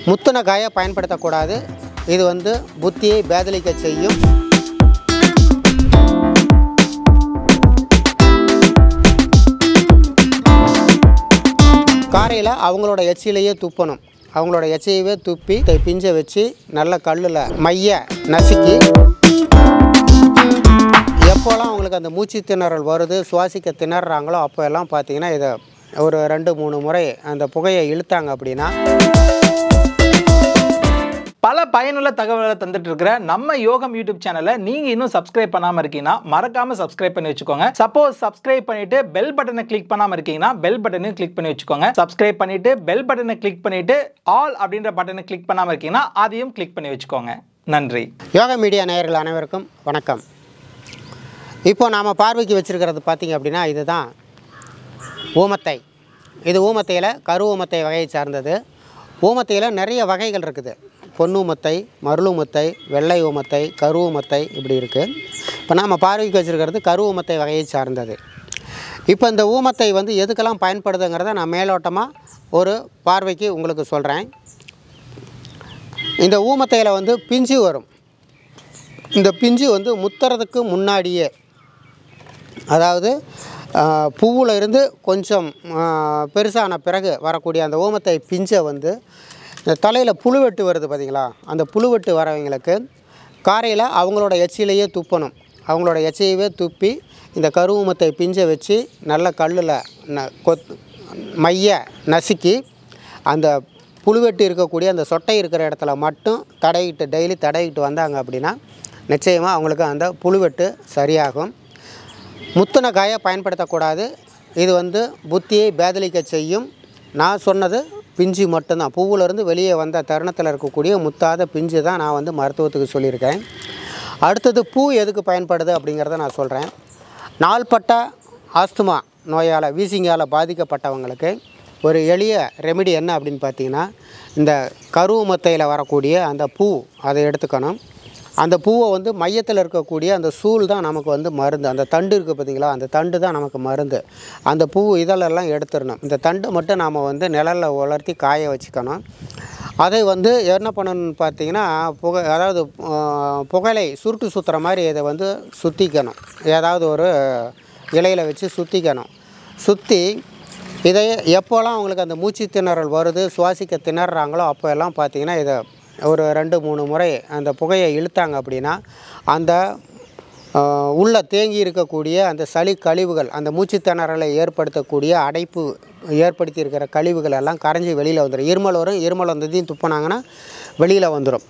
முத்தின காயை பயன்படுத்தக்கூடாது. இது வந்து புத்தியை பேதலிக்க செய்யும். காரையில் அவங்களோட எச்சிலையே துப்பணும். அவங்களோட எச்சையவே துப்பி பிஞ்சை வச்சு நல்ல கல்லில் மைய நசுக்கி, எப்போல்லாம் அவங்களுக்கு அந்த மூச்சு திணறல் வருது, சுவாசிக்க திணறாங்களோ அப்போ எல்லாம் பார்த்திங்கன்னா இதை ஒரு 2-3 முறை அந்த புகையை இழுத்தாங்க அப்படின்னா பல பயனுள்ள தகவல்களை தந்துட்டு இருக்கிற நம்ம யோகம் யூடியூப் சேனலை நீங்க இன்னும் சப்ஸ்கிரைப் பண்ணாம இருக்கீங்கன்னா மறக்காம சப்ஸ்கிரைப் பண்ணி வச்சுக்கோங்க. சப்போஸ் சப்ஸ்கிரைப் பண்ணிட்டு பெல் பட்டனை கிளிக் பண்ணாம இருக்கீங்கன்னா பெல் பட்டனையும் கிளிக் பண்ணி வச்சுக்கோங்க. சப்ஸ்கிரைப் பண்ணிட்டு பெல் பட்டனை கிளிக் பண்ணிட்டு ஆல் அப்படின்ற பட்டனை கிளிக் பண்ணாம இருக்கீங்கன்னா அதையும் கிளிக் பண்ணி வச்சுக்கோங்க. நன்றி. யோகா மீடியா நேயர்கள் அனைவருக்கும் வணக்கம். இப்போ நாம் பார்வைக்கு வச்சுருக்கிறது பார்த்திங்க அப்படின்னா இதுதான் ஊமத்தை. இது ஊமத்தையில் கரு ஊமத்தை வகையை சார்ந்தது. ஊமத்தையில் நிறைய வகைகள் இருக்குது. பொன்னூமத்தை, மருளூமத்தை, வெள்ளை ஊமத்தை, கரு ஊமத்தை இப்படி இருக்குது. இப்போ நாம் பார்வைக்கு வச்சுருக்கிறது கரு ஊமத்தை வகையை சார்ந்தது. இப்போ இந்த ஊமத்தை வந்து எதுக்கெல்லாம் பயன்படுதுங்கிறத நான் மேலோட்டமாக ஒரு பார்வைக்கு உங்களுக்கு சொல்கிறேன். இந்த ஊமத்தையில் வந்து பிஞ்சு வரும். இந்த பிஞ்சு வந்து முத்துறதுக்கு முன்னாடியே, அதாவது பூவில் இருந்து கொஞ்சம் பெருசான பிறகு வரக்கூடிய அந்த ஊமத்தை பிஞ்சை வந்து இந்த தலையில் புழுவெட்டு வருது பார்த்திங்களா, அந்த புழுவெட்டு வரவங்களுக்கு காரையில் அவங்களோட எச்சிலையே துப்பணும். அவங்களோட எச்சையவே துப்பி இந்த கரு ஊமத்தை பிஞ்சை வச்சு நல்ல கல்லில் மைய நசுக்கி, அந்த புழுவெட்டு இருக்கக்கூடிய அந்த சொட்டை இருக்கிற இடத்துல மட்டும் டெய்லி தடவிட்டு வந்தாங்க அப்படின்னா நிச்சயமாக அவங்களுக்கு அந்த புழுவெட்டு சரியாகும். முத்தின காயை பயன்படுத்தக்கூடாது. இது வந்து புத்தியை பேதலிக்க செய்யும். நான் சொன்னது பிஞ்சு மட்டும்தான். பூவிலேருந்து வெளியே வந்த தருணத்தில் இருக்கக்கூடிய முத்தாத பிஞ்சு தான் நான் வந்து மருத்துவத்துக்கு சொல்லியிருக்கேன். அடுத்தது பூ எதுக்கு பயன்படுது அப்படிங்கிறத நான் சொல்கிறேன். நாள்பட்ட ஆஸ்துமா நோயால், வீசிங்கால் பாதிக்கப்பட்டவங்களுக்கு ஒரு எளிய ரெமெடி என்ன அப்படின்னு பார்த்திங்கன்னா, இந்த கருவமத்தையில் வரக்கூடிய அந்த பூ அதை எடுத்துக்கணும். அந்த பூவை வந்து மையத்தில் இருக்கக்கூடிய அந்த சூல் தான் நமக்கு வந்து மருந்து. அந்த தண்டு இருக்குது பார்த்திங்களா, அந்த தண்டு தான் நமக்கு மருந்து. அந்த பூ இதழெல்லாம் எடுத்துடணும். இந்த தண்டை மட்டும் நாம் வந்து நிழலில் உலர்த்தி காய வச்சுக்கணும். அதை வந்து என்ன பண்ணணும்னு பார்த்திங்கன்னா, அதாவது புகையிலை சுருட்டு சுற்றுற மாதிரி இதை வந்து சுற்றிக்கணும். ஏதாவது ஒரு இலையில் வச்சு சுற்றிக்கணும். சுற்றி இதை எப்போல்லாம் அவங்களுக்கு அந்த மூச்சு திணறல் வருது, சுவாசிக்க திணறாங்களோ அப்போ எல்லாம் பார்த்திங்கன்னா இதை ஒரு 2-3 முறை அந்த புகையை இழுத்தாங்க அப்படின்னா அந்த உள்ளே தேங்கி இருக்கக்கூடிய அந்த சளி கழிவுகள், அந்த மூச்சு திணறலை ஏற்படுத்தக்கூடிய அடைப்பு ஏற்படுத்தி இருக்கிற கழிவுகள் எல்லாம் கரைஞ்சி வெளியில் வந்துடும். இருமல் வந்ததையும் துப்புனாங்கன்னா வெளியில் வந்துடும்.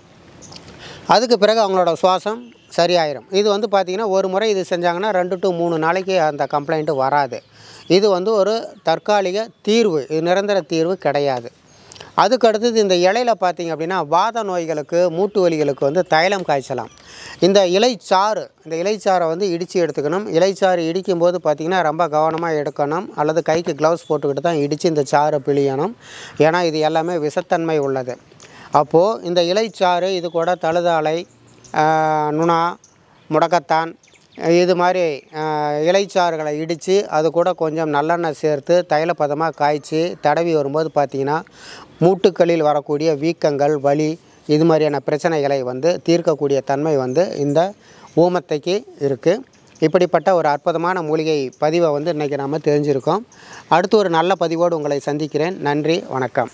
அதுக்கு பிறகு அவங்களோட சுவாசம் சரியாயிடும். இது வந்து பார்த்திங்கன்னா ஒரு முறை இது செஞ்சாங்கன்னா 2-3 நாளைக்கு அந்த கம்ப்ளைண்ட்டு வராது. இது வந்து ஒரு தற்காலிக தீர்வு, இது நிரந்தர தீர்வு கிடையாது. அதுக்கு அடுத்தது இந்த இலையில் பார்த்திங்க அப்படின்னா வாத நோய்களுக்கு, மூட்டு வலிகளுக்கு வந்து தைலம் காய்ச்சலாம். இந்த இலைச்சாறை வந்து இடித்து எடுத்துக்கணும். இலைச்சாறு இடிக்கும்போது பார்த்திங்கன்னா ரொம்ப கவனமாக எடுக்கணும். அல்லது கைக்கு க்ளவுஸ் போட்டுக்கிட்டு தான் இடித்து இந்த சாறை பிழியணும். ஏன்னா இது எல்லாமே விஷத்தன்மை உள்ளது. அப்போது இந்த இலைச்சாறு இது கூட தழுதாலை, நுணா, முடக்கத்தான் இது மாதிரி இலைச்சாறுகளை இடித்து அது கூட கொஞ்சம் நல்லெண்ணெய் சேர்த்து தைலப்பதமாக காய்ச்சி தடவி வரும்போது பார்த்திங்கன்னா மூட்டுக்களில் வரக்கூடிய வீக்கங்கள், வலி இது மாதிரியான பிரச்சனைகளை வந்து தீர்க்கக்கூடிய தன்மை வந்து இந்த ஊமத்தைக்கு இருக்குது. இப்படிப்பட்ட ஒரு அற்புதமான மூலிகை பதிவை வந்து இன்றைக்கி நாம் தெரிஞ்சிருக்கோம். அடுத்து ஒரு நல்ல பதிவோடு உங்களை சந்திக்கிறேன். நன்றி, வணக்கம்.